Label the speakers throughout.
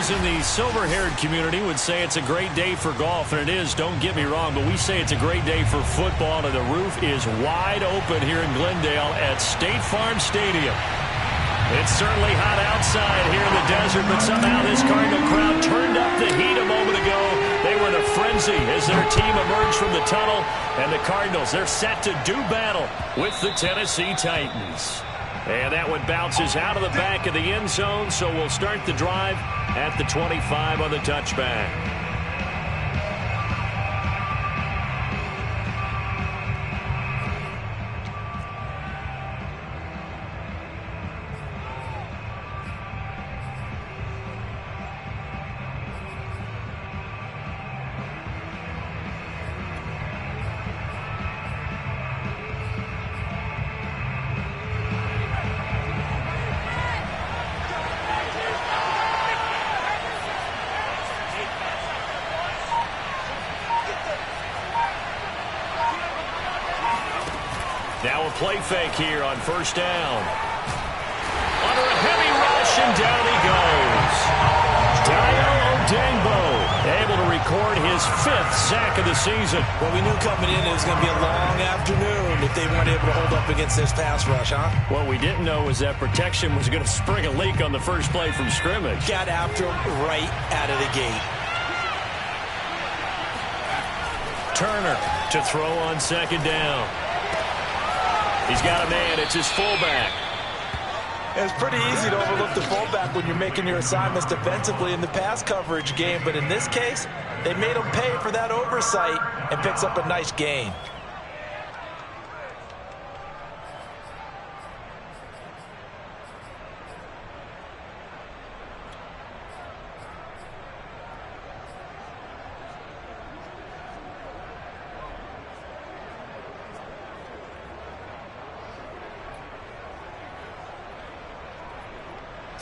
Speaker 1: Those in the silver-haired community would say it's a great day for golf, and it is, don't get me wrong, but we say it's a great day for football, and the roof is wide open here in Glendale at State Farm Stadium. It's certainly hot outside here in the desert, but somehow this Cardinal crowd turned up the heat a moment ago. They were in a frenzy as their team emerged from the tunnel, and the Cardinals, they're set to do battle with the Tennessee Titans. And that one bounces out of the back of the end zone, so we'll start the drive at the 25 on the touchback. Now a play fake here on first down. Under a heavy rush, and down he goes. Dayo Odeyingbo able to record his 5th sack of the season.
Speaker 2: Well, we knew coming in it was going to be a long afternoon if they weren't able to hold up against this pass rush, huh?
Speaker 1: What we didn't know was that protection was going to spring a leak on the first play from scrimmage.
Speaker 2: Got after him right out of the gate.
Speaker 1: Turner to throw on second down. He's got a man. It's his fullback.
Speaker 2: It's pretty easy to overlook the fullback when you're making your assignments defensively in the pass coverage game. But in this case, they made him pay for that oversight and picks up a nice gain.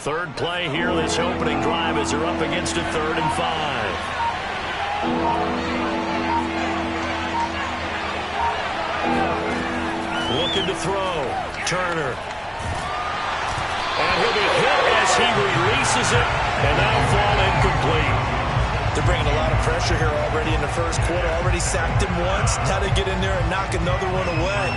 Speaker 1: Third play here this opening drive as they're up against a 3rd and 5. Looking to throw. Turner. And he'll be hit as he releases it, and that'll fall incomplete.
Speaker 2: They're bringing a lot of pressure here already in the first quarter. Already sacked him once. Now they get in there and knock another one away.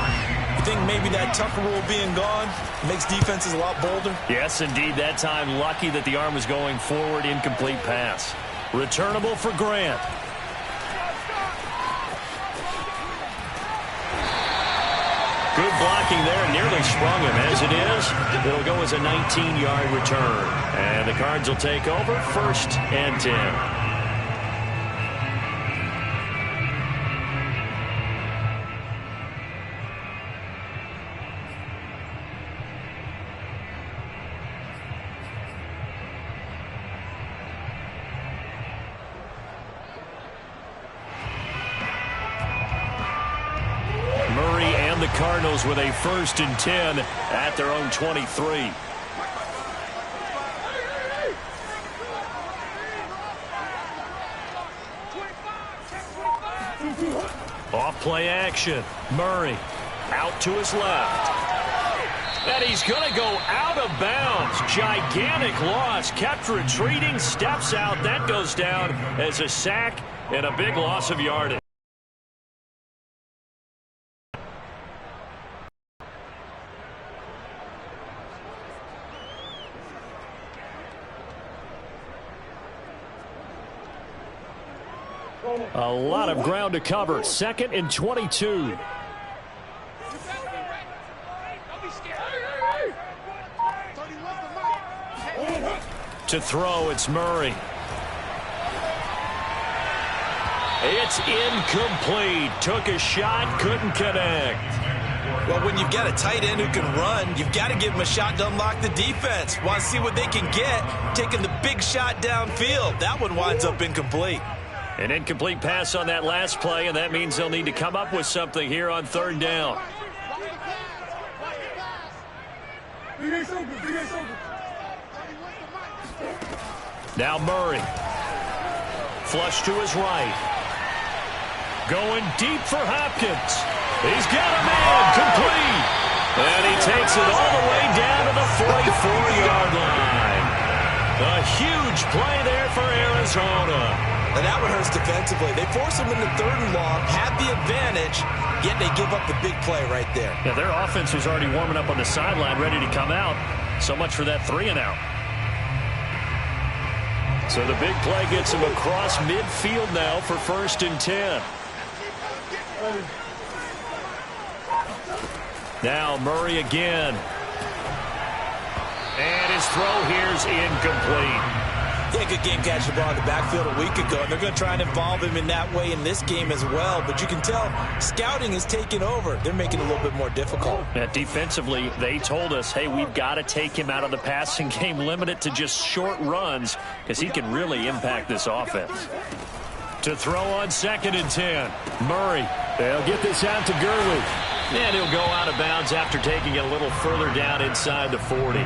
Speaker 2: You think maybe that Tucker rule being gone makes defenses a lot bolder?
Speaker 1: Yes, indeed. That time, lucky that the arm was going forward. Incomplete pass. Returnable for Grant. Good blocking there. Nearly sprung him. As it is, it'll go as a 19-yard return. And the Cards will take over 1st and 10. Cardinals with a 1st and 10 at their own 23. Off play action. Murray out to his left. And he's going to go out of bounds. Gigantic loss. Kept retreating. Steps out. That goes down as a sack and a big loss of yardage. A lot of ground to cover. 2nd and 22. To throw, it's Murray. It's incomplete. Took a shot, couldn't connect.
Speaker 2: Well, when you've got a tight end who can run, you've got to give him a shot to unlock the defense. Want to see what they can get, taking the big shot downfield. That one winds up incomplete.
Speaker 1: An incomplete pass on that last play, and that means they'll need to come up with something here on 3rd down. Now Murray. Flush to his right. Going deep for Hopkins. He's got a man complete. And he takes it all the way down to the 44-yard line. A huge play there for Arizona.
Speaker 2: And that one hurts defensively. They force them into 3rd and long, had the advantage, yet they give up the big play right there.
Speaker 1: Yeah, their offense was already warming up on the sideline, ready to come out. So much for that 3-and-out. So the big play gets him across midfield now for 1st and 10. Now Murray again. And his throw here's incomplete.
Speaker 2: Yeah, good game catching the ball in the backfield a week ago, and they're going to try and involve him in that way in this game as well. But you can tell scouting is taking over. They're making it a little bit more difficult.
Speaker 1: Yeah, defensively, they told us, hey, we've got to take him out of the passing game, limit it to just short runs, because he can really impact this offense. To throw on 2nd and 10. Murray. They'll get this out to Gurley. And he'll go out of bounds after taking it a little further down inside the 40.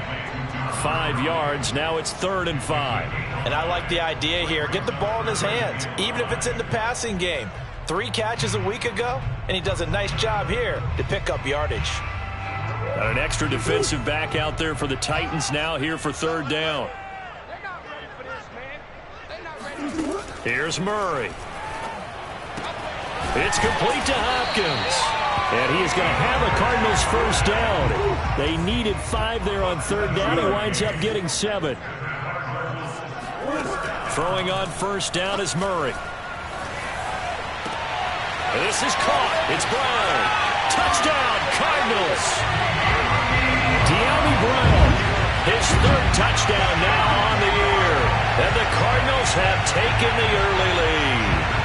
Speaker 1: 5 yards. Now it's 3rd and 5.
Speaker 2: And I like the idea here. Get the ball in his hands, even if it's in the passing game. 3 catches a week ago, and he does a nice job here to pick up yardage.
Speaker 1: Got an extra defensive back out there for the Titans now here for 3rd down. Here's Murray. It's complete to Hopkins. And he is going to have a Cardinals 1st down. They needed 5 there on 3rd down. He winds up getting 7. Throwing on 1st down is Murray. This is caught. It's Brown. Touchdown, Cardinals. De'Ami Brown, his 3rd touchdown now on the year. And the Cardinals have taken the early lead.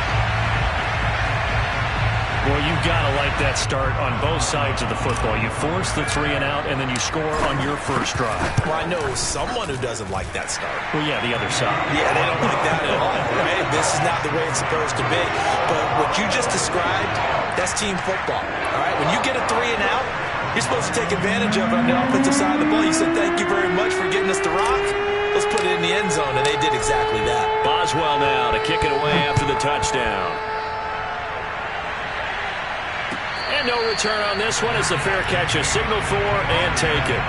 Speaker 1: Well, you've got to like that start on both sides of the football. You force the 3-and-out, and then you score on your 1st drive.
Speaker 2: Well, I know someone who doesn't like that start.
Speaker 1: Well, yeah, the other side.
Speaker 2: Yeah, they don't like that at all, right? This is not the way it's supposed to be. But what you just described, that's team football, all right? When you get a 3-and-out, you're supposed to take advantage of it on the offensive side of the ball. You said, thank you very much for getting us the rock. Let's put it in the end zone, and they did exactly that.
Speaker 1: Boswell now to kick it away after the touchdown. And no return on this one as the fair catch is signaled for and taken.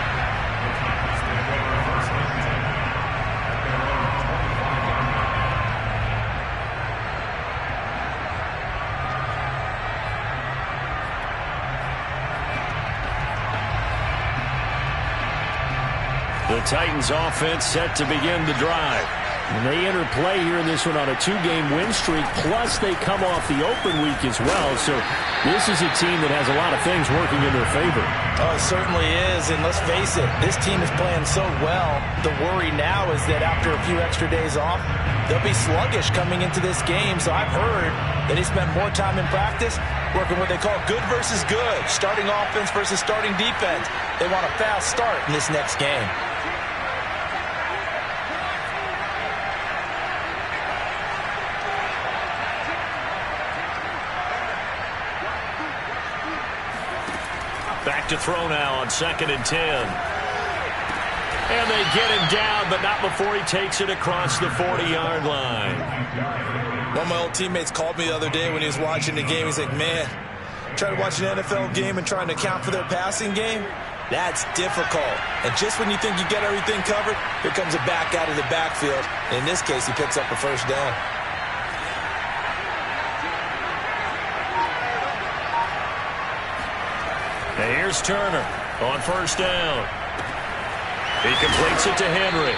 Speaker 1: The Titans offense set to begin the drive. And they enter play here in this one on a 2-game win streak, plus they come off the open week as well. So this is a team that has a lot of things working in their favor.
Speaker 2: Oh, it certainly is, and let's face it, this team is playing so well. The worry now is that after a few extra days off, they'll be sluggish coming into this game. So I've heard that they spent more time in practice working what they call good versus good, starting offense versus starting defense. They want a fast start in this next game.
Speaker 1: Back to throw now on 2nd and 10. And they get him down, but not before he takes it across the 40-yard line.
Speaker 2: One of my old teammates called me the other day when he was watching the game. He's like, man, trying to watch an NFL game and trying to account for their passing game, that's difficult. And just when you think you get everything covered, here comes a back out of the backfield. And in this case, he picks up a 1st down.
Speaker 1: And here's Turner on 1st down. He completes it to Henry.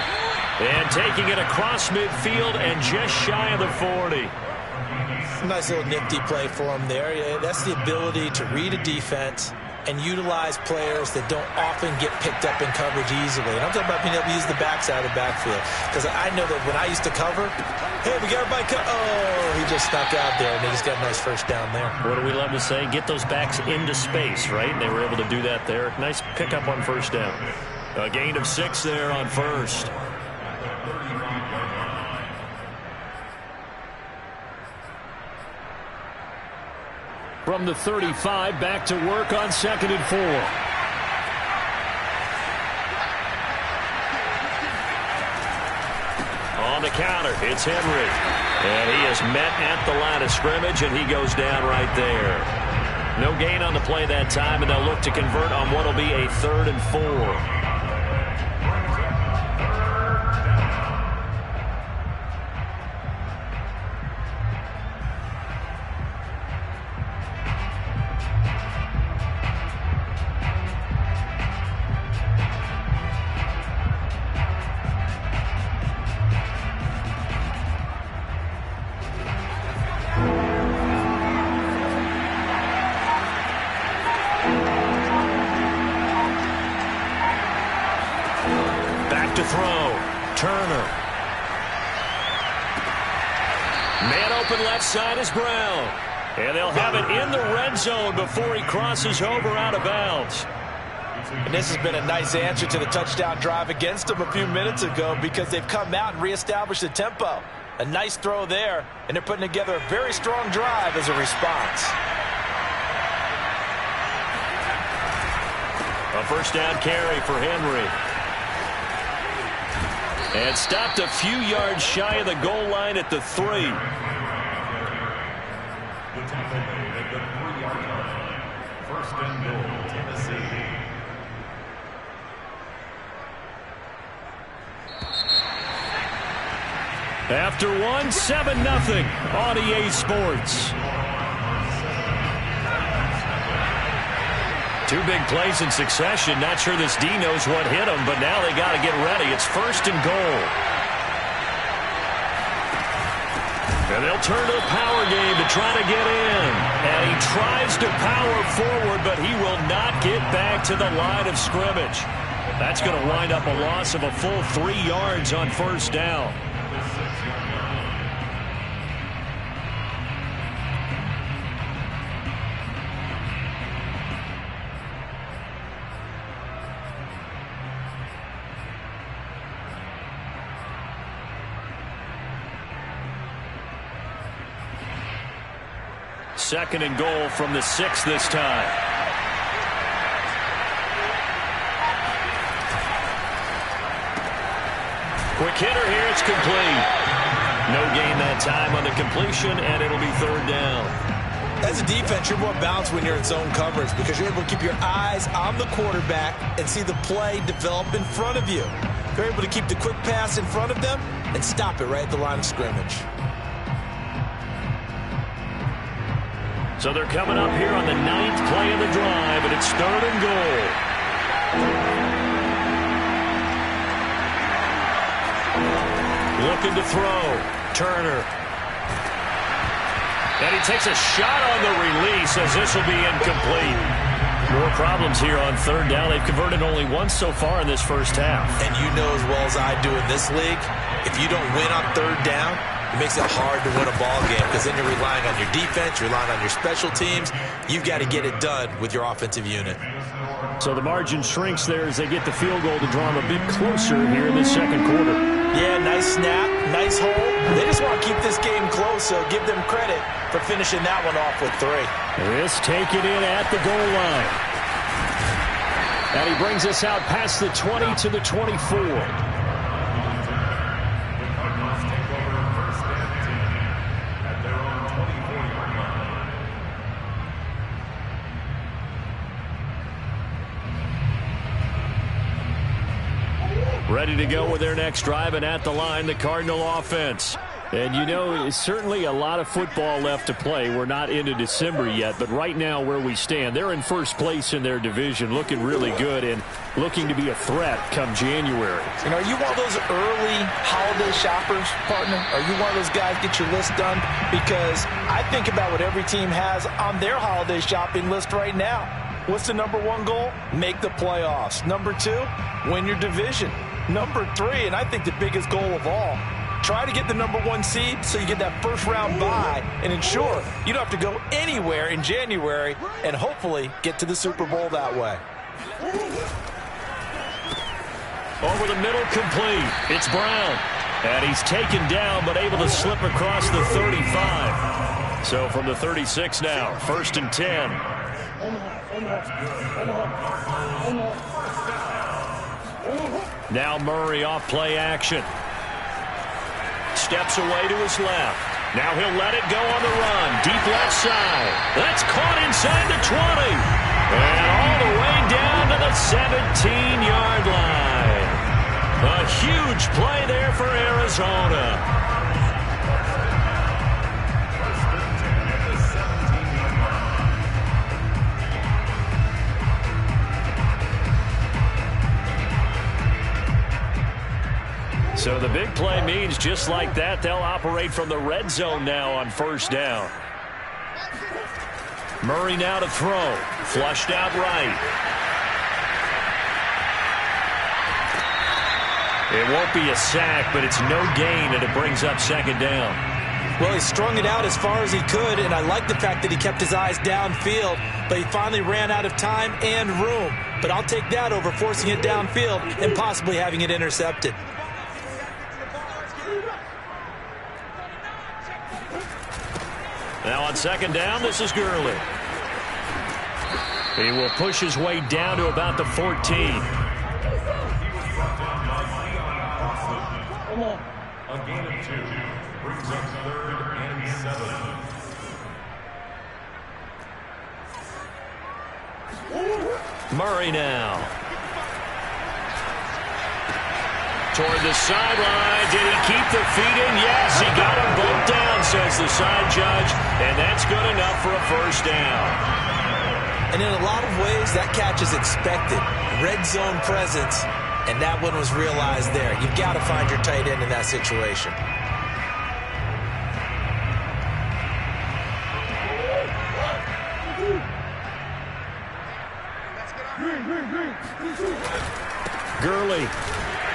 Speaker 1: And taking it across midfield and just shy of the 40.
Speaker 2: Nice little nifty play for him there. Yeah, that's the ability to read a defense and utilize players that don't often get picked up in coverage easily. And I'm talking about being able to use the backside of the backfield. Because I know that when I used to cover, hey, we got everybody oh, he just snuck out there, and they just got a nice 1st down there.
Speaker 1: What do we love to say? Get those backs into space, right? And they were able to do that there. Nice pickup on 1st down. A gain of 6 there on 1st. From the 35, back to work on 2nd and 4. On the counter, it's Henry. And he is met at the line of scrimmage, and he goes down right there. No gain on the play that time, and they'll look to convert on what will be a 3rd and 4. open left side is Brown. And they'll have it in the red zone before he crosses over out of bounds.
Speaker 2: And this has been a nice answer to the touchdown drive against them a few minutes ago because they've come out and reestablished the tempo. A nice throw there, and they're putting together a very strong drive as a response.
Speaker 1: A first down carry for Henry. And stopped a few yards shy of the goal line at the 3.
Speaker 3: First and goal, Tennessee.
Speaker 1: After 1, 7-0 on EA Sports. 2 big plays in succession. Not sure this D knows what hit him, but now they got to get ready. It's first and goal. And they'll turn to the power game to try to get in. And he tries to power forward, but he will not get back to the line of scrimmage. That's going to wind up a loss of a full 3 yards on first down. Second and goal from the 6 this time. Quick hitter here. It's complete. No gain that time on the completion, and it'll be third down.
Speaker 2: As a defense, you're more balanced when you're in zone coverage because you're able to keep your eyes on the quarterback and see the play develop in front of you. You're able to keep the quick pass in front of them and stop it right at the line of scrimmage.
Speaker 1: So they're coming up here on the 9th play of the drive, and it's third and goal. Looking to throw. Turner. And he takes a shot on the release as this will be incomplete. More problems here on third down. They've converted only once so far in this first half.
Speaker 2: And you know as well as I do in this league, if you don't win on third down, it makes it hard to win a ball game because then you're relying on your defense, you're relying on your special teams. You've got to get it done with your offensive unit.
Speaker 1: So the margin shrinks there as they get the field goal to draw them a bit closer here in the second quarter.
Speaker 2: Yeah, nice snap, nice hole. They just want to keep this game close, so give them credit for finishing that one off with 3.
Speaker 1: This taken in at the goal line. And he brings us out past the 20 to the 24. Ready to go with their next drive, and at the line, the Cardinal offense. And you know, it's certainly a lot of football left to play. We're not into December yet, but right now where we stand, they're in first place in their division, looking really good and looking to be a threat come January.
Speaker 2: And are you one of those early holiday shoppers, partner? Are you one of those guys get your list done? Because I think about what every team has on their holiday shopping list right now. What's the number 1 goal? Make the playoffs. Number 2, win your division. Number 3, and I think the biggest goal of all, try to get the number 1 seed so you get that first round bye and ensure you don't have to go anywhere in January and hopefully get to the Super Bowl that way.
Speaker 1: Over the middle, complete. It's Brown. And he's taken down but able to slip across the 35. So from the 36 now, first and 10. Now Murray off play action. Steps away to his left. Now he'll let it go on the run. Deep left side. That's caught inside the 20. And all the way down to the 17-yard line. A huge play there for Arizona. So the big play means just like that, they'll operate from the red zone now on first down. Murray now to throw. Flushed out right. It won't be a sack, but it's no gain, and it brings up second down.
Speaker 2: Well, he strung it out as far as he could, and I like the fact that he kept his eyes downfield, but he finally ran out of time and room. But I'll take that over forcing it downfield and possibly having it intercepted.
Speaker 1: Now on second down, this is Gurley. He will push his way down to about the 14.
Speaker 3: A gain of 2 brings up 3rd and 7.
Speaker 1: Murray now. Toward the sideline. Did he keep the feet in? Yes, he got them both down, says the side judge, and that's good enough for a first down.
Speaker 2: And in a lot of ways, that catch is expected. Red zone presence, and that one was realized there. You've got to find your tight end in that situation.
Speaker 1: Gurley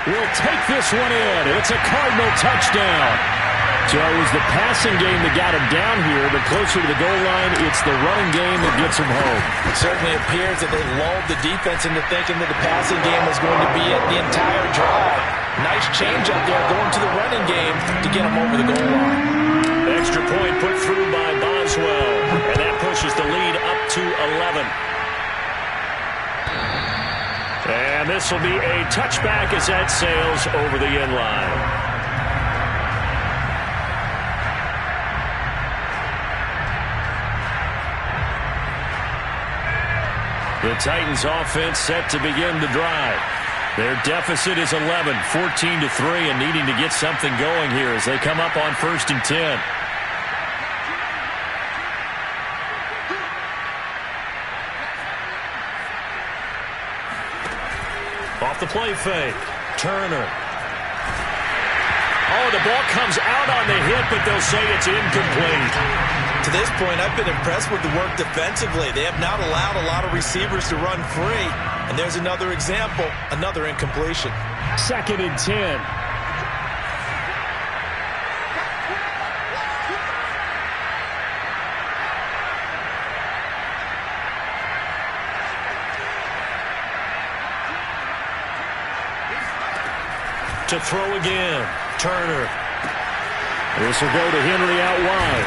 Speaker 1: will take this one in. It's a Cardinal touchdown. So it was the passing game that got him down here, but closer to the goal line, it's the running game that gets him home.
Speaker 2: It certainly appears that they lulled the defense into thinking that the passing game was going to be it the entire drive. Nice change up there going to the running game to get him over the goal line.
Speaker 1: Extra point put through by Boswell, and that pushes the lead up to 11. And this will be a touchback as that sails over the end line. The Titans offense set to begin the drive. Their deficit is 11, 14-3, and needing to get something going here as they come up on 1st and 10. Off the play fake. Turner. Oh, the ball comes out on the hit, but they'll say it's incomplete.
Speaker 2: To this point, I've been impressed with the work defensively. They have not allowed a lot of receivers to run free. And there's another example, another incompletion.
Speaker 1: 2nd and 10. To throw again. Turner. This will go to Henry out wide.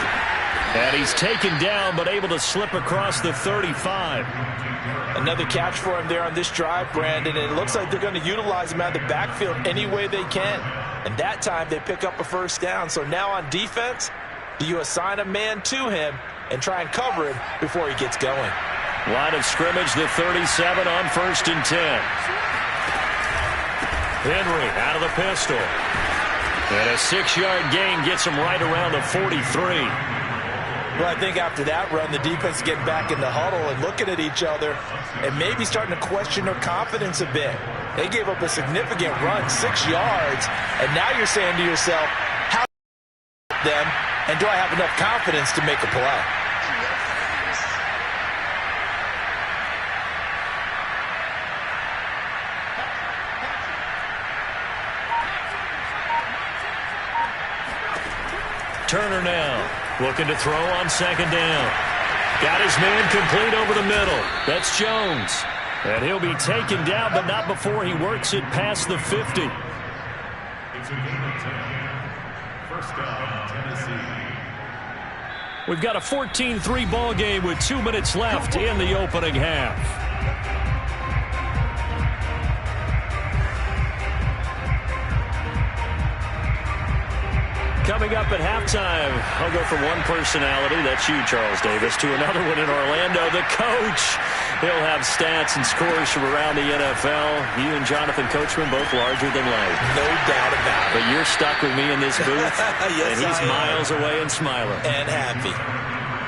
Speaker 1: And he's taken down, but able to slip across the 35.
Speaker 2: Another catch for him there on this drive, Brandon. And it looks like they're going to utilize him out of the backfield any way they can. And that time they pick up a first down. So now on defense, do you assign a man to him and try and cover him before he gets going?
Speaker 1: Line of scrimmage, the 37 on 1st and 10. Henry out of the pistol. And a 6-yard gain gets him right around the 43.
Speaker 2: Well, I think after that run, the defense is getting back in the huddle and looking at each other and maybe starting to question their confidence a bit. They gave up a significant run, 6 yards, and now you're saying to yourself, how them, and do I have enough confidence to make a play?
Speaker 1: Turner now looking to throw on 2nd down. Got his man complete over the middle. That's Jones. And he'll be taken down, but not before he works it past the 50.
Speaker 3: It's a gain of 10. First down, Tennessee.
Speaker 1: We've got a 14-3 ball game with 2 minutes left in the opening half. Coming up at halftime, I'll go from one personality, that's you, Charles Davis, to another one in Orlando, the coach. He'll have stats and scores from around the NFL. You and Jonathan Coachman, both larger than life.
Speaker 2: No doubt about it.
Speaker 1: But you're stuck with me in this booth,
Speaker 2: yes,
Speaker 1: and he's miles away and smiling.
Speaker 2: And happy.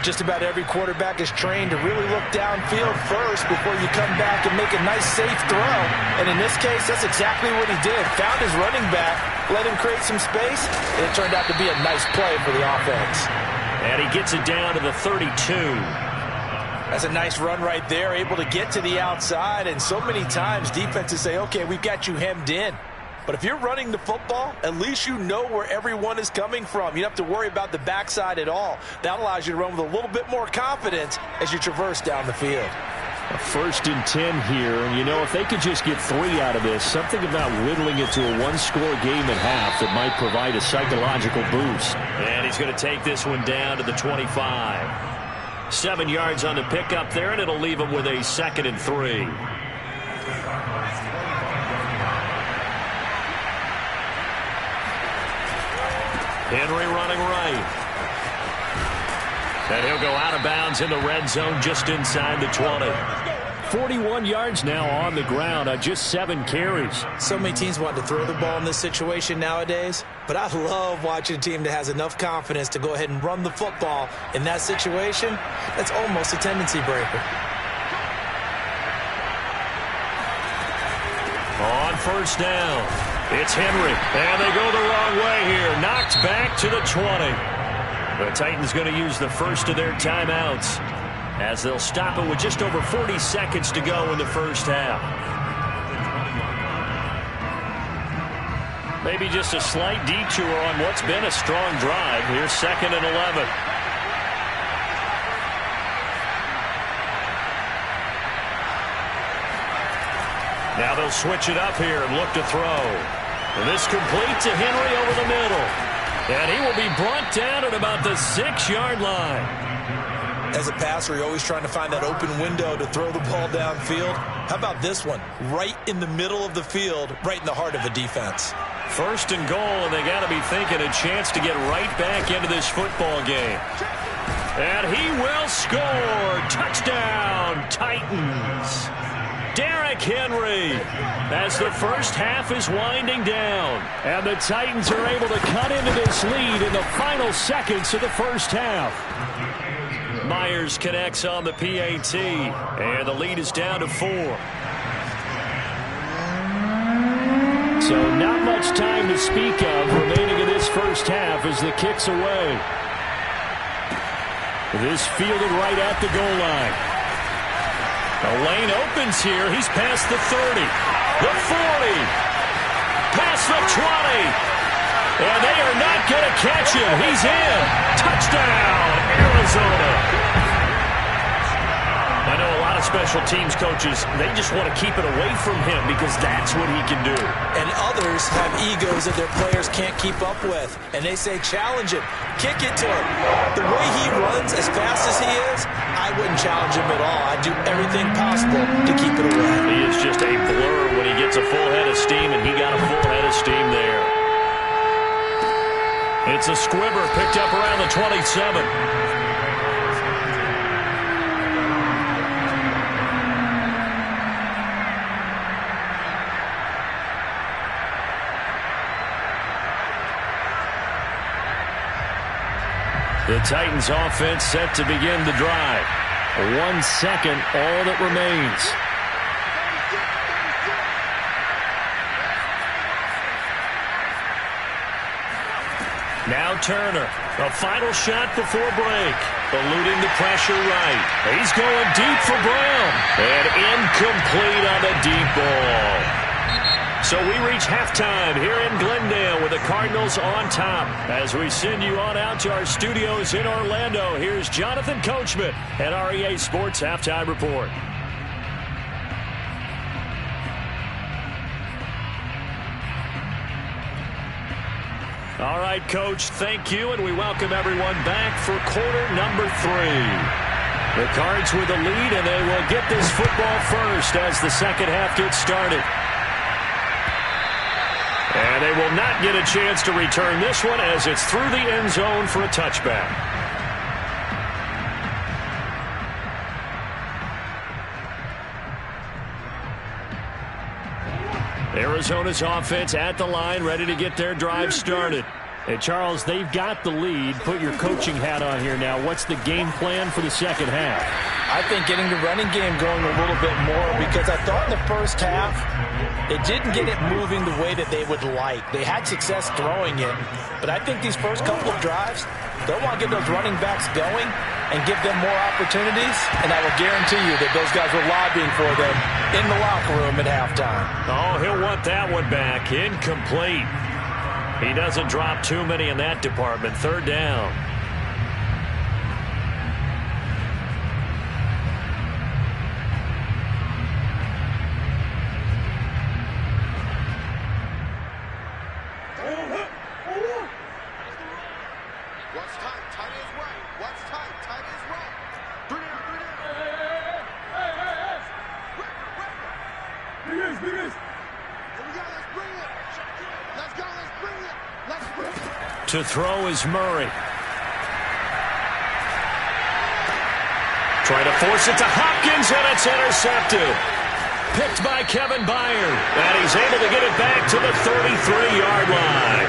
Speaker 2: Just about every quarterback is trained to really look downfield first before you come back and make a nice, safe throw. And in this case, that's exactly what he did. Found his running back, let him create some space, and it turned out to be a nice play for the offense.
Speaker 1: And he gets it down to the 32.
Speaker 2: That's a nice run right there, able to get to the outside. And so many times defenses say, okay, we've got you hemmed in. But if you're running the football, at least you know where everyone is coming from. You don't have to worry about the backside at all. That allows you to run with a little bit more confidence as you traverse down the field.
Speaker 1: A 1st and 10 here, and you know, if they could just get 3 out of this, something about whittling it to a one-score game at half that might provide a psychological boost. And he's going to take this one down to the 25. 7 yards on the pickup there, and it'll leave him with a 2nd and 3. Henry running right. And he'll go out of bounds in the red zone just inside the 20. 41 yards now on the ground on just 7 carries.
Speaker 2: So many teams want to throw the ball in this situation nowadays, but I love watching a team that has enough confidence to go ahead and run the football in that situation. That's almost a tendency breaker.
Speaker 1: On 1st down, it's Henry, and they go the wrong way here. Knocked back to the 20. The Titans going to use the first of their timeouts as they'll stop it with just over 40 seconds to go in the first half. Maybe just a slight detour on what's been a strong drive. Here's 2nd and 11. Now they'll switch it up here and look to throw. And this complete to Henry over the middle. And he will be brought down at about the 6-yard line.
Speaker 2: As a passer, you're always trying to find that open window to throw the ball downfield. How about this one? Right in the middle of the field, right in the heart of the defense.
Speaker 1: 1st and goal, and they got to be thinking a chance to get right back into this football game. And he will score. Touchdown, Titans. Derrick Henry, as the first half is winding down. And the Titans are able to cut into this lead in the final seconds of the first half. Myers connects on the PAT, and the lead is down to 4. So not much time to speak of remaining in this first half as the kick's away. This fielded right at the goal line. The lane opens here. He's past the 30, the 40, past the 20. And they are not going to catch him. He's in. Touchdown, Arizona. I know a lot of special teams coaches, they just want to keep it away from him because that's what he can do.
Speaker 2: And others have egos that their players can't keep up with. And they say, challenge him. Kick it to him. The way he runs as fast as he is, I wouldn't challenge him at all. I'd do everything possible to keep it away.
Speaker 1: He is just a blur when he gets a full head of steam, and he got a full head of steam there. It's a squibber picked up around the 27. The Titans offense set to begin the drive. 1 second, all that remains. Now Turner, a final shot before break. Eluding the pressure right. He's going deep for Brown. And incomplete on the deep ball. So we reach halftime here in Glendale with the Cardinals on top. As we send you on out to our studios in Orlando, here's Jonathan Coachman at REA Sports Halftime Report. All right, Coach, thank you, and we welcome everyone back for quarter number 3. The Cards with the lead, and they will get this football first as the second half gets started. And they will not get a chance to return this one as it's through the end zone for a touchback. Arizona's offense at the line, ready to get their drive started. Hey, Charles, they've got the lead. Put your coaching hat on here now. What's the game plan for the second half?
Speaker 2: I think getting the running game going a little bit more, because I thought in the first half they didn't get it moving the way that they would like. They had success throwing it, but I think these first couple of drives, They'll want to get those running backs going and give them more opportunities, and I will guarantee you that those guys were lobbying for them in the locker room at halftime.
Speaker 1: Oh, he'll want that one back. Incomplete. He doesn't drop too many in that department. Third down. To throw is Murray. Trying to force it to Hopkins, and it's intercepted. Picked by Kevin Byard. And he's able to get it back to the 33-yard line.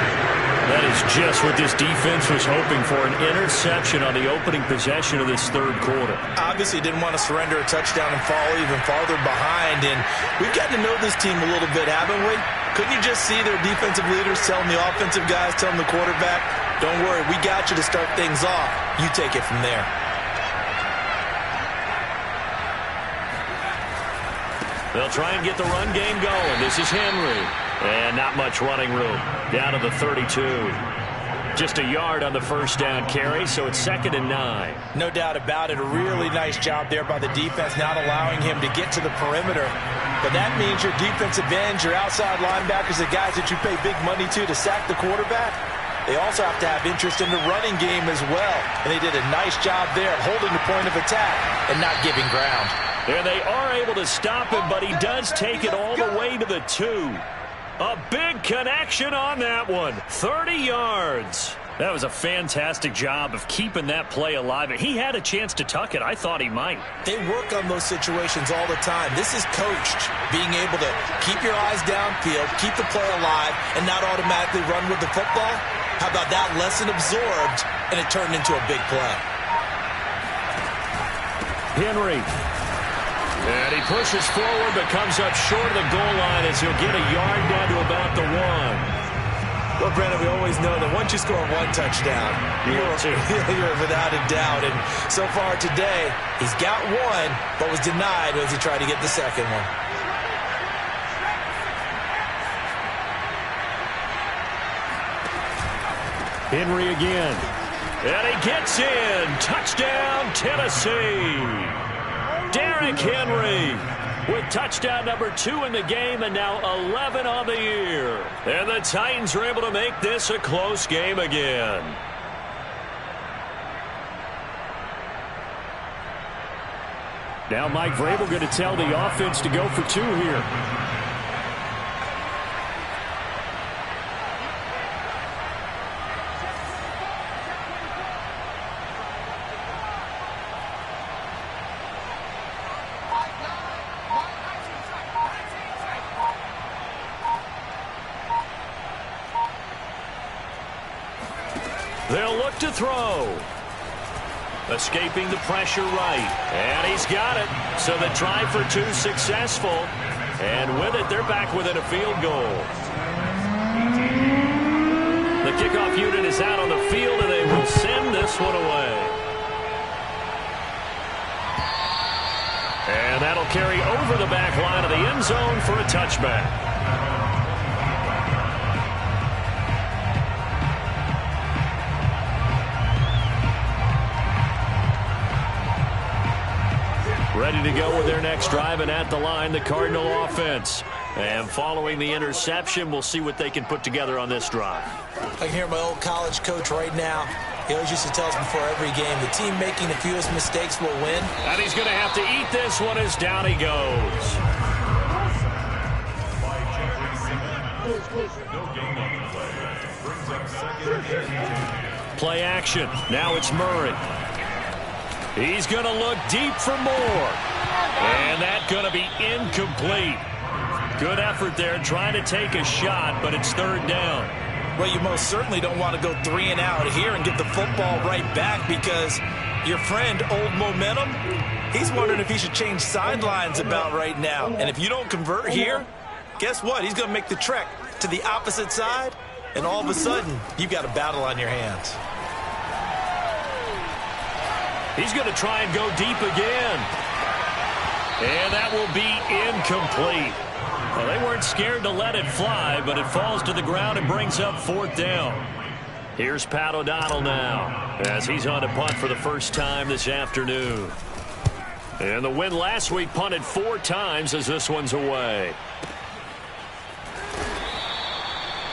Speaker 1: That is just what this defense was hoping for, an interception on the opening possession of this third quarter.
Speaker 2: Obviously didn't want to surrender a touchdown and fall even farther behind. And we've gotten to know this team a little bit, haven't we? Couldn't you just see their defensive leaders telling the offensive guys, telling the quarterback, don't worry, we got you to start things off. You take it from there.
Speaker 1: They'll try and get the run game going. This is Henry. And not much running room. Down to the 32. Just a yard on the first down carry, so it's 2nd and 9.
Speaker 2: No doubt about it. A really nice job there by the defense, not allowing him to get to the perimeter. But that means your defensive ends, your outside linebackers, the guys that you pay big money to sack the quarterback, they also have to have interest in the running game as well. And they did a nice job there holding the point of attack and not giving ground.
Speaker 1: And they are able to stop him, but he does take it all the way to the 2. A big connection on that one. 30 yards. That was a fantastic job of keeping that play alive. He had a chance to tuck it. I thought he might.
Speaker 2: They work on those situations all the time. This is coached, being able to keep your eyes downfield, keep the play alive, and not automatically run with the football. How about that lesson absorbed, and it turned into a big play.
Speaker 1: Henry. And he pushes forward, but comes up short of the goal line as he'll get a yard down to about the 1.
Speaker 2: Well, Brandon, we always know that once you score one touchdown, you're without a doubt. And so far today, he's got one, but was denied as he tried to get the second one.
Speaker 1: Henry again. And he gets in. Touchdown, Tennessee. Derrick Henry with touchdown number 2 in the game and now 11 on the year. And the Titans are able to make this a close game again. Now Mike Vrabel going to tell the offense to go for 2 here. They'll look to throw. Escaping the pressure right. And he's got it. So the try for 2 successful. And with it, they're back within a field goal. The kickoff unit is out on the field, and they will send this one away. And that'll carry over the back line of the end zone for a touchback. Ready to go with their next drive, and at the line, the Cardinal offense. And following the interception, we'll see what they can put together on this drive.
Speaker 2: I can hear my old college coach right now. He always used to tell us before every game, the team making the fewest mistakes will win.
Speaker 1: And he's going to have to eat this one as down he goes. Play action. Now it's Murray. He's going to look deep for more. And that's going to be incomplete. Good effort there trying to take a shot, but it's 3rd down.
Speaker 2: Well, you most certainly don't want to go 3 and out here and get the football right back, because your friend, Old Momentum, he's wondering if he should change sidelines about right now. And if you don't convert here, guess what? He's going to make the trek to the opposite side, and all of a sudden, you've got a battle on your hands.
Speaker 1: He's going to try and go deep again. And that will be incomplete. Well, they weren't scared to let it fly, but it falls to the ground and brings up 4th down. Here's Pat O'Donnell now as he's on to punt for the first time this afternoon. And the win last week punted 4 times as this one's away.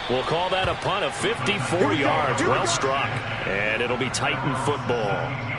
Speaker 1: We'll call that a punt of 54 yards. Well struck. And it'll be Titan football.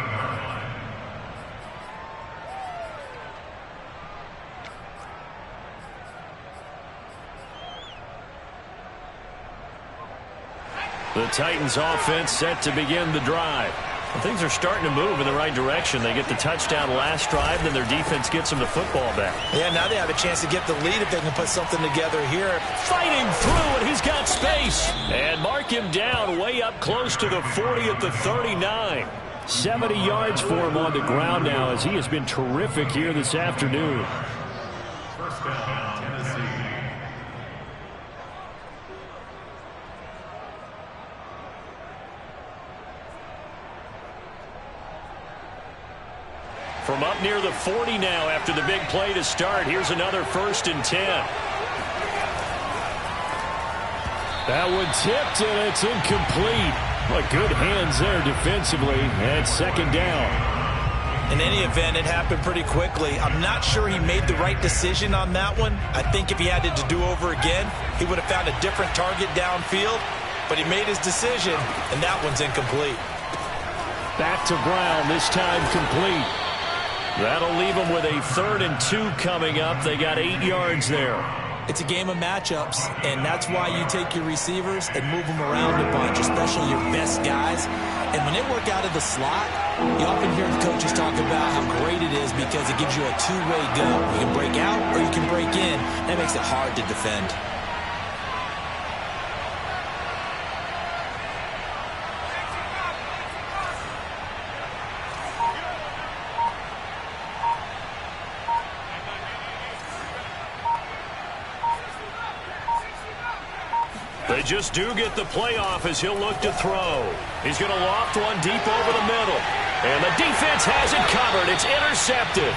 Speaker 1: The Titans offense set to begin the drive. Well, things are starting to move in the right direction. They get the touchdown last drive, then their defense gets them the football back.
Speaker 2: Yeah, now they have a chance to get the lead if they can put something together here.
Speaker 1: Fighting through, and he's got space. And mark him down way up close to the 40 at the 39. 70 yards for him on the ground now as he has been terrific here this afternoon.
Speaker 3: First down, Tennessee.
Speaker 1: From up near the 40 now after the big play to start. Here's another 1st and 10. That one tipped, and it's incomplete. But good hands there defensively, and 2nd down.
Speaker 2: In any event, it happened pretty quickly. I'm not sure he made the right decision on that one. I think if he had to do over again, he would have found a different target downfield. But he made his decision, and that one's incomplete.
Speaker 1: Back to Brown, this time complete. That'll leave them with a 3rd and 2 coming up. They got 8 yards there.
Speaker 2: It's a game of matchups, and that's why you take your receivers and move them around a bunch, especially your best guys. And when they work out of the slot, you often hear the coaches talk about how great it is because it gives you a two-way go. You can break out or you can break in. That makes it hard to defend.
Speaker 1: They just do get the playoff as he'll look to throw. He's going to loft one deep over the middle. And the defense has it covered. It's intercepted.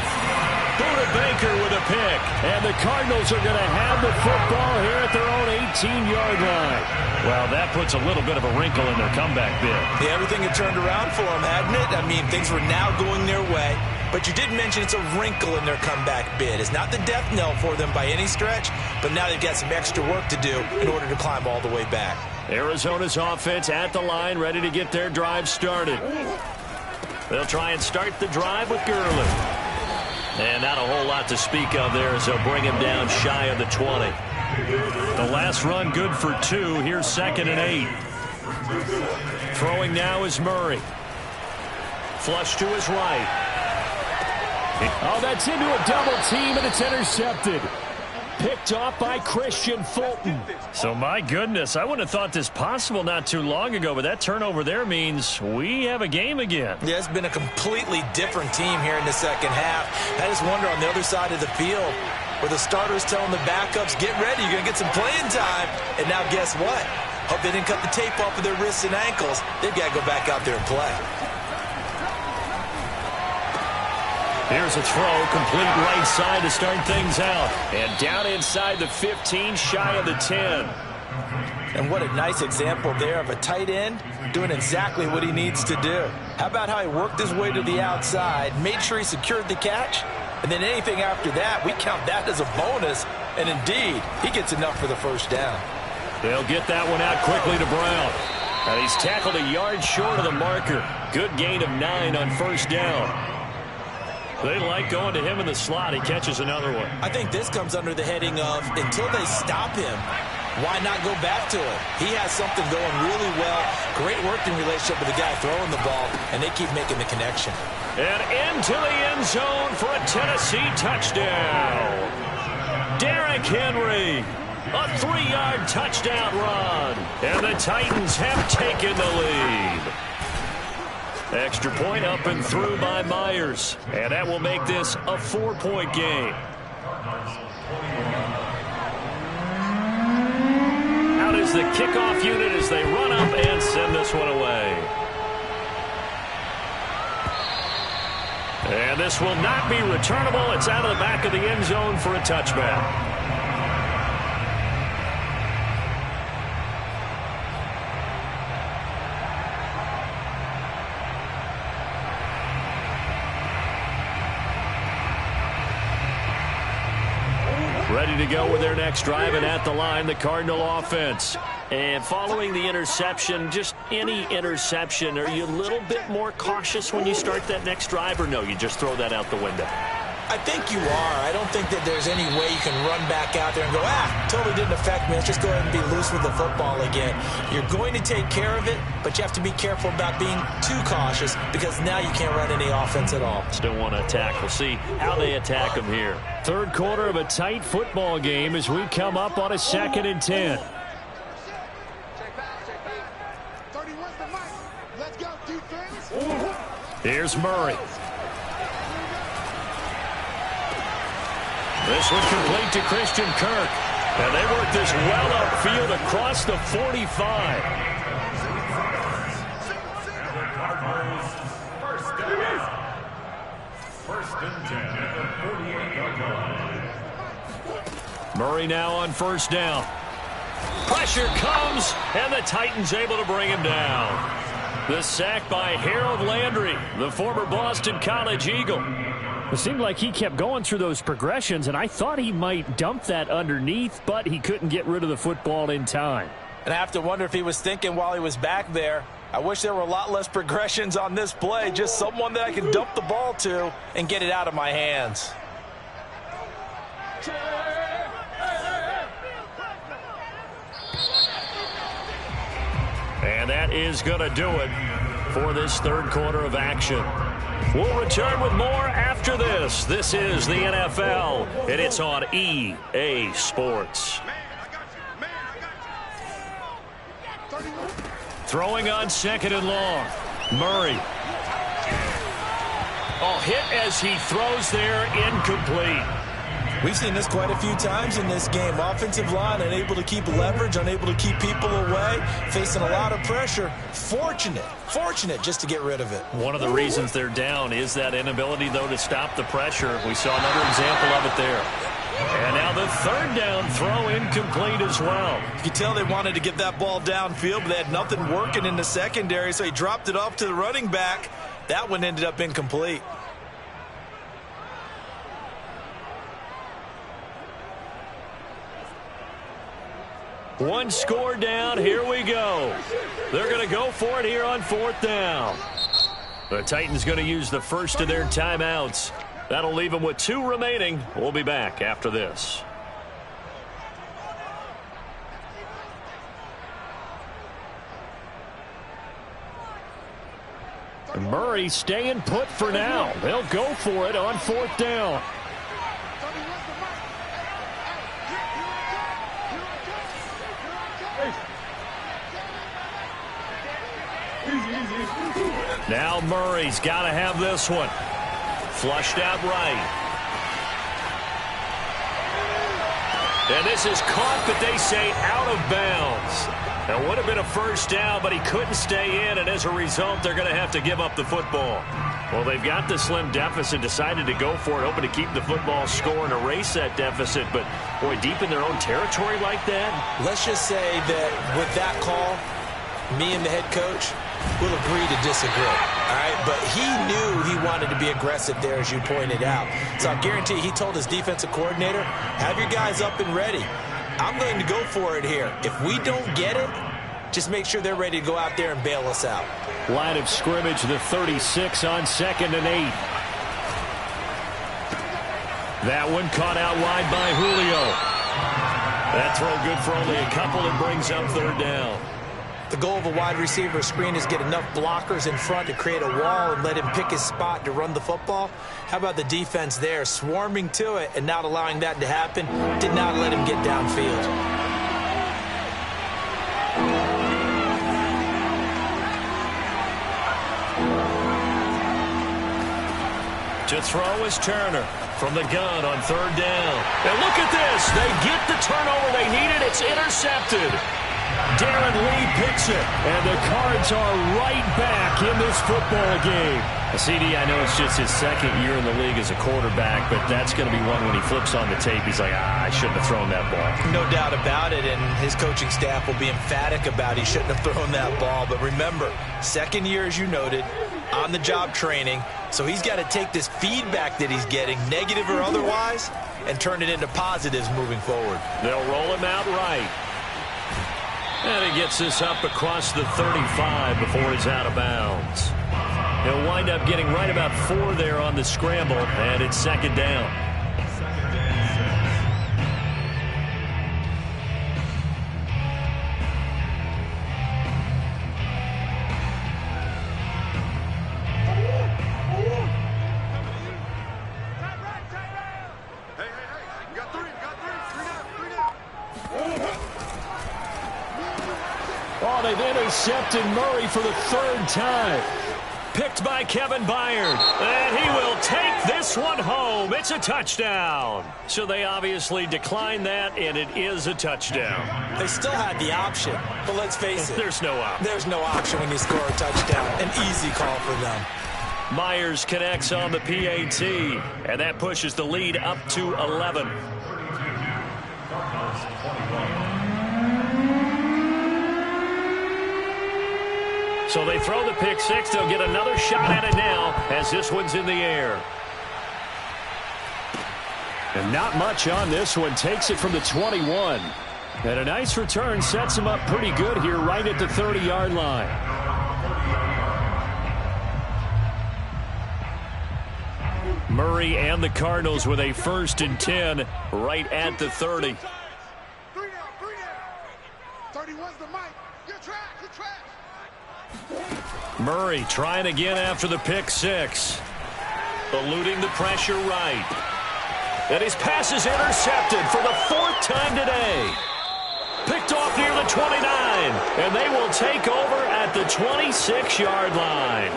Speaker 1: Buda Baker with a pick. And the Cardinals are going to have the football here at their own 18-yard line. Well, that puts a little bit of a wrinkle in their comeback bid.
Speaker 2: Yeah, everything had turned around for them, hadn't it? I mean, things were now going their way. But you did mention it's a wrinkle in their comeback bid. It's not the death knell for them by any stretch, but now they've got some extra work to do in order to climb all the way back.
Speaker 1: Arizona's offense at the line, ready to get their drive started. They'll try and start the drive with Gurley. And not a whole lot to speak of there as they'll bring him down shy of the 20. The last run good for 2. Here's 2nd and 8. Throwing now is Murray. Flush to his right.
Speaker 4: Oh, that's into a double team, and it's intercepted. Picked off by Christian Fulton.
Speaker 1: So, my goodness, I wouldn't have thought this possible not too long ago, but that turnover there means we have a game again.
Speaker 2: Yeah, it's been a completely different team here in the second half. I just wonder on the other side of the field where the starters telling the backups, get ready, you're going to get some playing time. And now guess what? Hope they didn't cut the tape off of their wrists and ankles. They've got to go back out there and play.
Speaker 1: Here's a throw, complete right side to start things out. And down inside the 15, shy of the 10.
Speaker 2: And what a nice example there of a tight end doing exactly what he needs to do. How about how he worked his way to the outside, made sure he secured the catch, and then anything after that, we count that as a bonus. And indeed, he gets enough for the first down.
Speaker 1: They'll get that one out quickly to Brown. And he's tackled a yard short of the marker. Good gain of 9 on first down. They like going to him in the slot. He catches another one.
Speaker 2: I think this comes under the heading of until they stop him, why not go back to him? He has something going really well. Great working relationship with the guy throwing the ball, and they keep making the connection.
Speaker 1: And into the end zone for a Tennessee touchdown. Derrick Henry, a 3-yard touchdown run. And the Titans have taken the lead. Extra point up and through by Myers. And that will make this a 4-point game. Out is the kickoff unit as they run up and send this one away. And this will not be returnable. It's out of the back of the end zone for a touchback. Ready to go with their next drive, and at the line, the Cardinal offense. And following the interception, just any interception, are you a little bit more cautious when you start that next drive, or no, you just throw that out the window?
Speaker 2: I think you are. I don't think that there's any way you can run back out there and go, totally didn't affect me. Let's just go ahead and be loose with the football again. You're going to take care of it, but you have to be careful about being too cautious because now you can't run any offense at all.
Speaker 1: Still want to attack. We'll see how they attack them here.
Speaker 4: Third quarter of a tight football game as we come up on a 2nd and 10.
Speaker 1: Here's Murray. This one complete to Christian Kirk. And they work this well upfield across the 45.
Speaker 3: First and 10 at the 48-yard line.
Speaker 1: Murray now on first down. Pressure comes, and the Titans able to bring him down. The sack by Harold Landry, the former Boston College Eagle.
Speaker 4: It seemed like he kept going through those progressions, and I thought he might dump that underneath, but he couldn't get rid of the football in time.
Speaker 2: And I have to wonder if he was thinking while he was back there, I wish there were a lot less progressions on this play, just someone that I can dump the ball to and get it out of my hands.
Speaker 1: And that is going to do it for this third quarter of action. We'll return with more after this. This is the NFL, and it's on EA Sports. Throwing on 2nd and long. Murray. Oh, hit as he throws there, incomplete.
Speaker 2: We've seen this quite a few times in this game. Offensive line unable to keep leverage, unable to keep people away, facing a lot of pressure. Fortunate just to get rid of it.
Speaker 1: One of the reasons they're down is that inability, though, to stop the pressure. We saw another example of it there. And now the third down throw incomplete as well.
Speaker 2: You can tell they wanted to get that ball downfield, but they had nothing working in the secondary, so he dropped it off to the running back. That one ended up incomplete.
Speaker 1: One score down. Here we go. They're going to go for it here on 4th down. The Titans going to use the first of their timeouts. That'll leave them with 2 remaining. We'll be back after this.
Speaker 4: Murray staying put for now. They'll go for it on 4th down.
Speaker 1: Now Murray's got to have this one. Flushed out right. And this is caught, but they say out of bounds. That would have been a first down, but he couldn't stay in, and as a result, they're going to have to give up the football. Well, they've got the slim deficit, decided to go for it, hoping to keep the football score and erase that deficit. But, boy, deep in their own territory like that.
Speaker 2: Let's just say that with that call, me and the head coach will agree to disagree, all right? But he knew he wanted to be aggressive there, as you pointed out. So I guarantee he told his defensive coordinator, have your guys up and ready. I'm going to go for it here. If we don't get it, just make sure they're ready to go out there and bail us out.
Speaker 4: Line of scrimmage, the 36 on 2nd and 8.
Speaker 1: That one caught out wide by Julio. That throw good for only a couple. It brings up 3rd down.
Speaker 2: The goal of a wide receiver screen is get enough blockers in front to create a wall and let him pick his spot to run the football. How about the defense there, swarming to it and not allowing that to happen? Did not let him get downfield.
Speaker 1: To throw is Turner from the gun on 3rd down. And look at this. They get the turnover they needed. It's intercepted.
Speaker 4: Darren Lee picks it. And the Cards are right back in this football game.
Speaker 1: CD, I know it's just his second year in the league as a quarterback, but that's going to be one when he flips on the tape. He's like, I shouldn't have thrown that ball.
Speaker 2: No doubt about it, and his coaching staff will be emphatic about he shouldn't have thrown that ball. But remember, second year, as you noted, on-the-job training, so he's got to take this feedback that he's getting, negative or otherwise, and turn it into positives moving forward.
Speaker 1: They'll roll him out right. And he gets this up across the 35 before he's out of bounds. He'll wind up getting right about 4 there on the scramble, and it's second down.
Speaker 4: Oh, they've intercepted Murray for the 3rd time.
Speaker 1: Picked by Kevin Byard, and he will take this one home. It's a touchdown. So they obviously declined that, and it is a touchdown.
Speaker 2: They still had the option, but let's face it.
Speaker 1: There's no option.
Speaker 2: There's no option when you score a touchdown. An easy call for them.
Speaker 1: Myers connects on the PAT, and that pushes the lead up to 11. So they throw the pick six. They'll get another shot at it now as this one's in the air.
Speaker 4: And not much on this one. Takes it from the 21. And a nice return sets him up pretty good here right at the 30-yard line.
Speaker 1: Murray and the Cardinals with a 1st and 10 right at the 30.
Speaker 5: 31's the mic. You're trash. You're trash.
Speaker 1: Murray trying again after the pick six. Eluding the pressure right. And his pass is intercepted for the 4th time today. Picked off near the 29. And they will take over at the 26-yard line.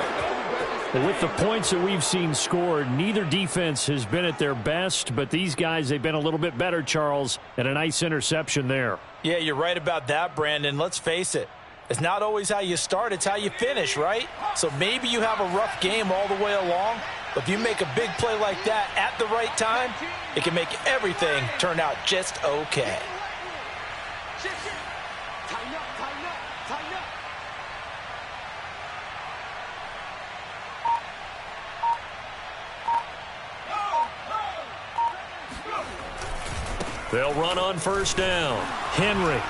Speaker 4: Well, with the points that we've seen scored, neither defense has been at their best, but these guys, they've been a little bit better, Charles, and a nice interception there.
Speaker 2: Yeah, you're right about that, Brandon. Let's face it. It's not always how you start, it's how you finish, right? So maybe you have a rough game all the way along, but if you make a big play like that at the right time, it can make everything turn out just okay.
Speaker 1: They'll run on 1st down.
Speaker 4: Henry.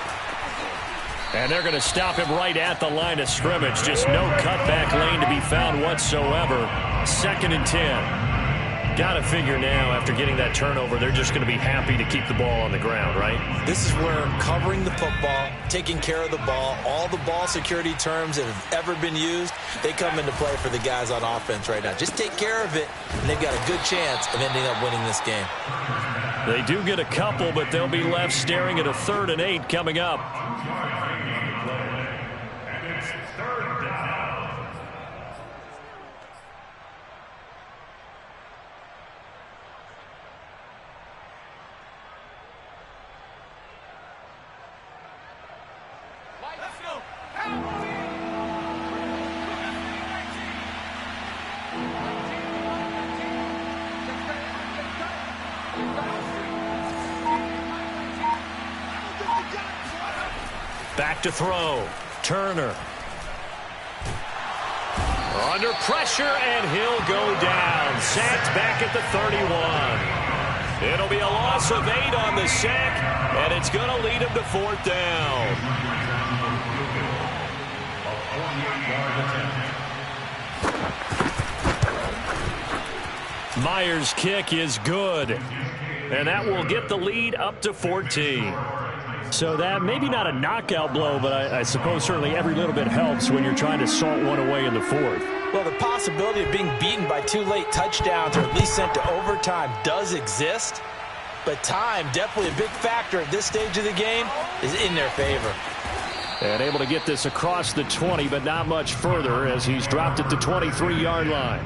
Speaker 1: And they're going to stop him right at the line of scrimmage. Just no cutback lane to be found whatsoever. 2nd and 10. Got to figure now, after getting that turnover, they're just going to be happy to keep the ball on the ground, right?
Speaker 2: This is where covering the football, taking care of the ball, all the ball security terms that have ever been used, they come into play for the guys on offense right now. Just take care of it, and they've got a good chance of ending up winning this game.
Speaker 1: They do get a couple, but they'll be left staring at a 3rd and 8 coming up. Back to throw. Turner. Under pressure, and he'll go down. Sacked back at the 31. It'll be a loss of 8 on the sack, and it's going to lead him to 4th down. Myers' kick is good, and that will get the lead up to 14.
Speaker 4: So that maybe not a knockout blow, but I suppose certainly every little bit helps when you're trying to salt one away in the 4th.
Speaker 2: Well, the possibility of being beaten by 2 late touchdowns or at least sent to overtime does exist, but time, definitely a big factor at this stage of the game, is in their favor.
Speaker 4: And able to get this across the 20, but not much further as he's dropped at the 23-yard line.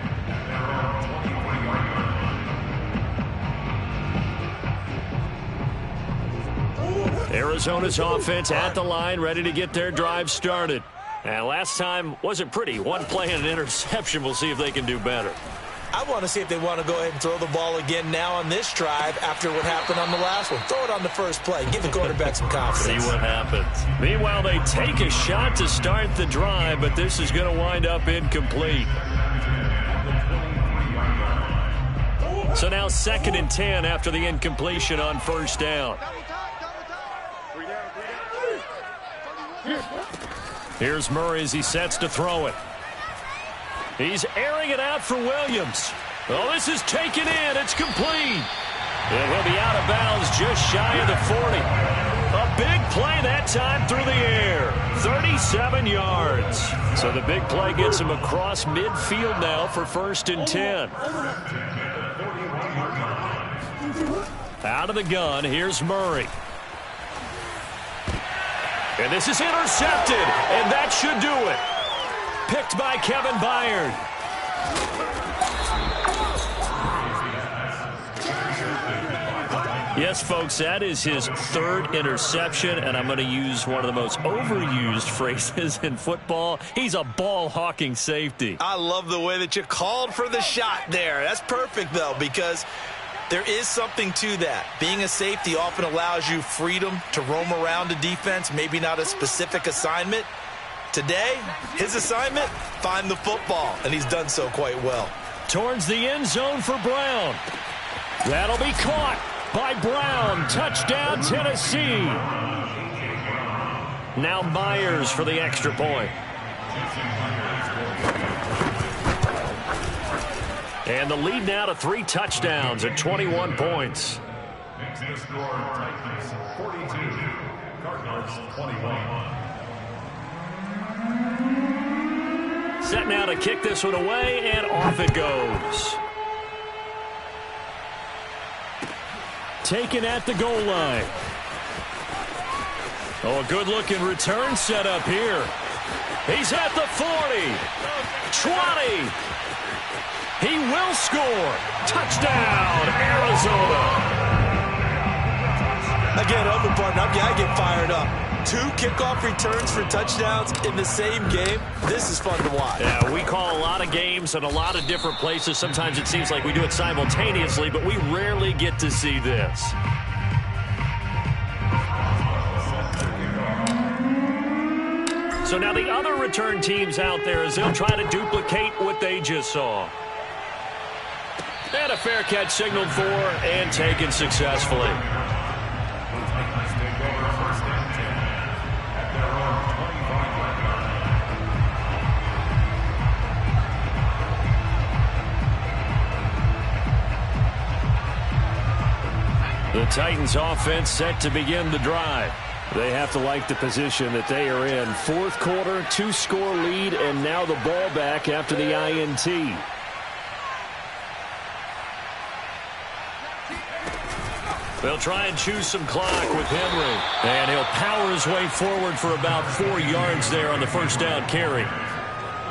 Speaker 1: Arizona's offense at the line, ready to get their drive started. And last time wasn't pretty. One play and an interception. We'll see if they can do better.
Speaker 2: I want to see if they want to go ahead and throw the ball again now on this drive after what happened on the last one. Throw it on the first play. Give the quarterback some confidence.
Speaker 1: See what happens. Meanwhile, they take a shot to start the drive, but this is going to wind up incomplete. So now 2nd and 10 after the incompletion on first down. Here's Murray as he sets to throw it. He's airing it out for Williams. Oh, this is taken in. It's complete. And he'll be out of bounds just shy of the 40. A big play that time through the air. 37 yards. So the big play gets him across midfield now for 1st and 10. Out of the gun, here's Murray. And this is intercepted, and that should do it. Picked by Kevin Byard. Yes, folks, that is his 3rd interception, and I'm going to use one of the most overused phrases in football. He's a ball-hawking safety.
Speaker 2: I love the way that you called for the shot there. That's perfect, though, because there is something to that. Being a safety often allows you freedom to roam around a defense, maybe not a specific assignment. Today, his assignment, find the football, and he's done so quite well.
Speaker 1: Towards the end zone for Brown. That'll be caught by Brown. Touchdown, Tennessee. Now Myers for the extra point. And the lead now to 3 touchdowns at 21 points.
Speaker 3: Makes the score Titans 42, Cardinals 21.
Speaker 1: Set now to kick this one away, and off it goes. Taken at the goal line. Oh, a good-looking return set up here. He's at the 40. 20. He will score. Touchdown, Arizona.
Speaker 2: Again, open partner, I get fired up. 2 kickoff returns for touchdowns in the same game. This is fun to watch.
Speaker 1: Yeah, we call a lot of games in a lot of different places. Sometimes it seems like we do it simultaneously, but we rarely get to see this. So now the other return teams out there as they'll try to duplicate what they just saw. And a fair catch signaled for and taken successfully. The Titans offense set to begin the drive.
Speaker 4: They have to like the position that they are in. 4th quarter, 2-score lead, and now the ball back after the INT.
Speaker 1: They'll try and choose some clock with Henry. And he'll power his way forward for about 4 yards there on the first down carry.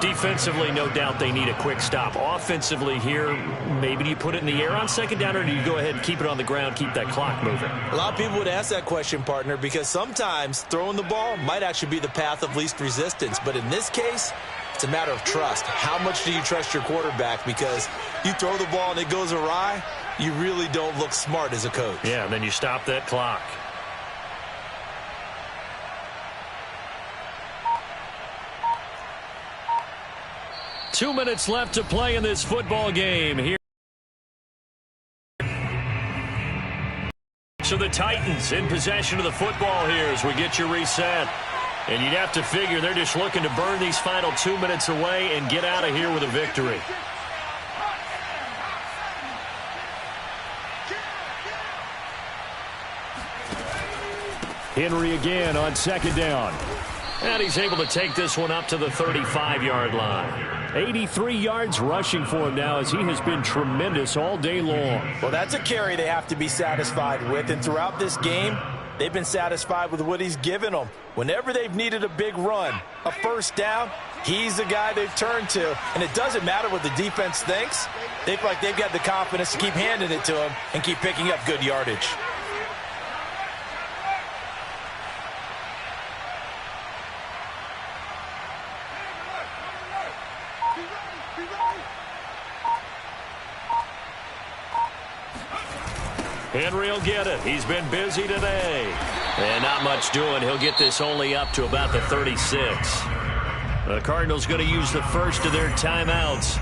Speaker 1: Defensively, no doubt they need a quick stop. Offensively here, maybe do you put it in the air on 2nd down, or do you go ahead and keep it on the ground, keep that clock moving?
Speaker 2: A lot of people would ask that question, partner, because sometimes throwing the ball might actually be the path of least resistance. But in this case, it's a matter of trust. How much do you trust your quarterback? Because you throw the ball and it goes awry, you really don't look smart as a coach.
Speaker 1: Yeah, and then you stop that clock. Two minutes left to play in this football game here. So the Titans in possession of the football here as we get you reset. And you'd have to figure they're just looking to burn these final 2 minutes away and get out of here with a victory.
Speaker 4: Henry again on 2nd down.
Speaker 1: And he's able to take this one up to the 35-yard line.
Speaker 4: 83 yards rushing for him now as he has been tremendous all day long.
Speaker 2: Well, that's a carry they have to be satisfied with. And throughout this game, they've been satisfied with what he's given them. Whenever they've needed a big run, a first down, he's the guy they've turned to. And it doesn't matter what the defense thinks. They feel like they've got the confidence to keep handing it to him and keep picking up good yardage.
Speaker 1: Henry will get it. He's been busy today. And not much doing. He'll get this only up to about the 36. The Cardinals going to use the first of their timeouts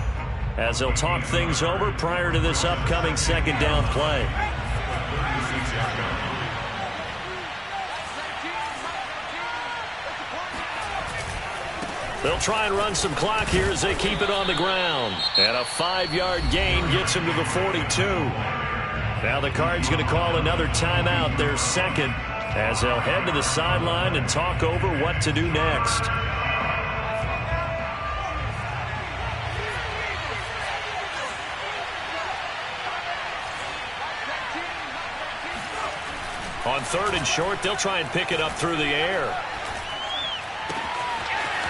Speaker 1: as they'll talk things over prior to this upcoming second down play. They'll try and run some clock here as they keep it on the ground. And a 5-yard gain gets him to the 42. Now the Cards going to call another timeout, their second, as they'll head to the sideline and talk over what to do next. On 3rd and short, they'll try and pick it up through the air.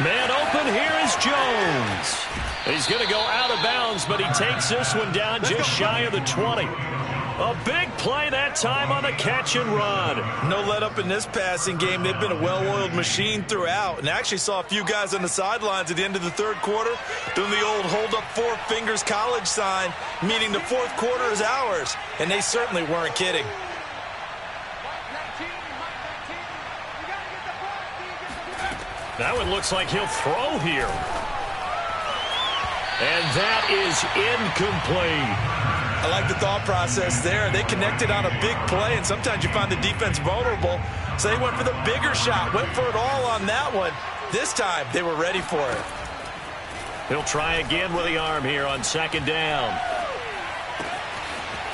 Speaker 1: Man open, here is Jones. He's going to go out of bounds, but he takes this one down just shy of the 20. A big play that time on the catch and run.
Speaker 2: No let up in this passing game. They've been a well-oiled machine throughout, and actually saw a few guys on the sidelines at the end of the third quarter doing the old hold up 4 fingers college sign, meaning the fourth quarter is ours, and they certainly weren't kidding.
Speaker 1: That one looks like he'll throw here. And that is incomplete.
Speaker 2: I like the thought process there. They connected on a big play, and sometimes you find the defense vulnerable. So they went for the bigger shot, went for it all on that one. This time, they were ready for it.
Speaker 1: He'll try again with the arm here on second down.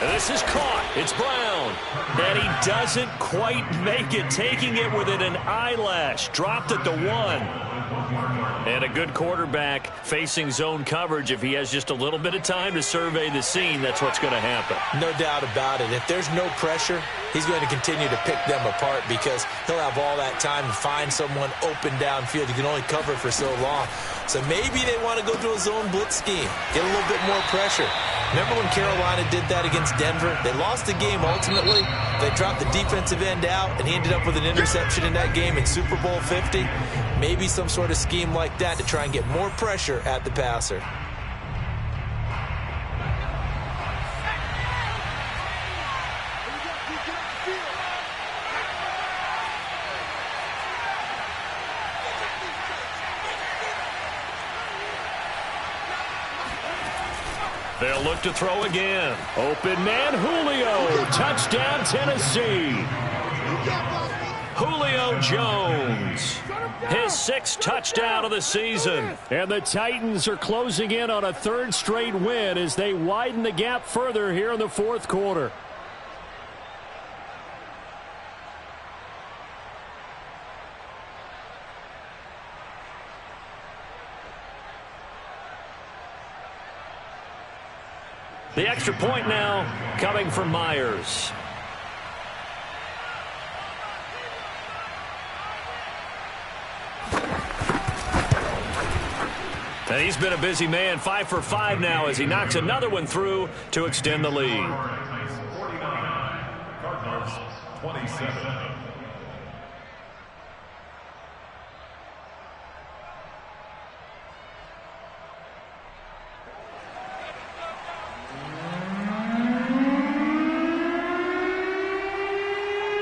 Speaker 1: And this is caught. It's Brown. And he doesn't quite make it, taking it within an eyelash. Dropped at the 1. And a good quarterback facing zone coverage. If he has just a little bit of time to survey the scene, that's what's going to happen.
Speaker 2: No doubt about it. If there's no pressure, he's going to continue to pick them apart because he'll have all that time to find someone open downfield. He can only cover for so long. So maybe they want to go to a zone blitz scheme, get a little bit more pressure. Remember when Carolina did that against Denver? They lost the game ultimately. They dropped the defensive end out, and he ended up with an interception in that game in Super Bowl 50. Maybe some sort of scheme like that to try and get more pressure at the passer.
Speaker 1: They'll look to throw again.
Speaker 4: Open man, Julio. Touchdown, Tennessee.
Speaker 1: Julio Jones. His 6th touchdown of the season.
Speaker 4: And the Titans are closing in on a 3rd straight win as they widen the gap further here in the 4th quarter.
Speaker 1: The extra point now coming from Myers. And he's been a busy man, 5 for 5 now as he knocks another one through to extend the lead.
Speaker 3: 49, Cardinals 27.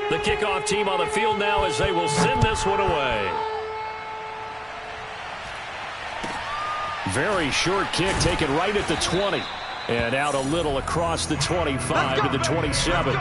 Speaker 1: The kickoff team on the field now as they will send this one away.
Speaker 4: Very short kick taken right at the 20. And out a little across the 25 to the 27.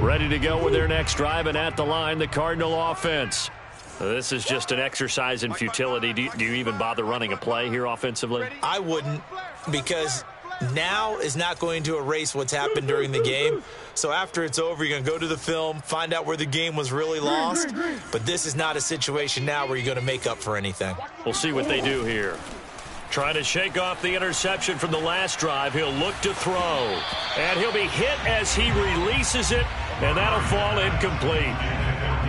Speaker 1: Ready to go with their next drive, and at the line, the Cardinal offense. This is just an exercise in futility. Do you even bother running a play here offensively?
Speaker 2: I wouldn't, because now is not going to erase what's happened during the game. So after it's over, you're going to go to the film, find out where the game was really lost. But this is not a situation now where you're going to make up for anything.
Speaker 1: We'll see what they do here. Trying to shake off the interception from the last drive. He'll look to throw. And he'll be hit as he releases it, and that'll fall incomplete.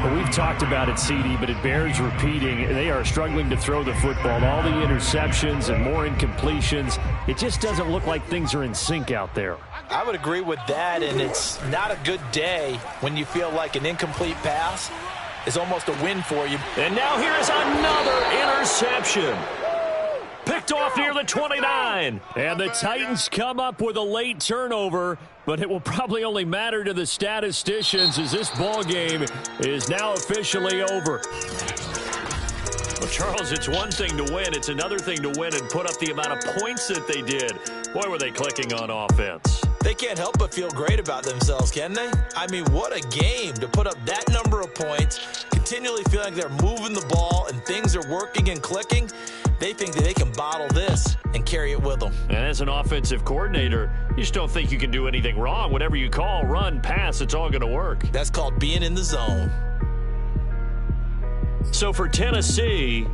Speaker 4: Well, we've talked about it, CD, but it bears repeating. They are struggling to throw the football. All the interceptions and more incompletions. It just doesn't look like things are in sync out there.
Speaker 2: I would agree with that, and it's not a good day when you feel like an incomplete pass is almost a win for you.
Speaker 1: And now here is another interception. Picked off near the 29. And the Titans come up with a late turnover, but it will probably only matter to the statisticians as this ball game is now officially over. Well, Charles, it's one thing to win. It's another thing to win and put up the amount of points that they did. Boy, were they clicking on offense.
Speaker 2: They can't help but feel great about themselves, can they? I mean, what a game to put up that number of points, continually feeling they're moving the ball and things are working and clicking. They think that they can bottle this and carry it with them.
Speaker 1: And as an offensive coordinator, you just don't think you can do anything wrong. Whatever you call, run, pass, it's all going to work.
Speaker 2: That's called being in the zone.
Speaker 1: So for Tennessee,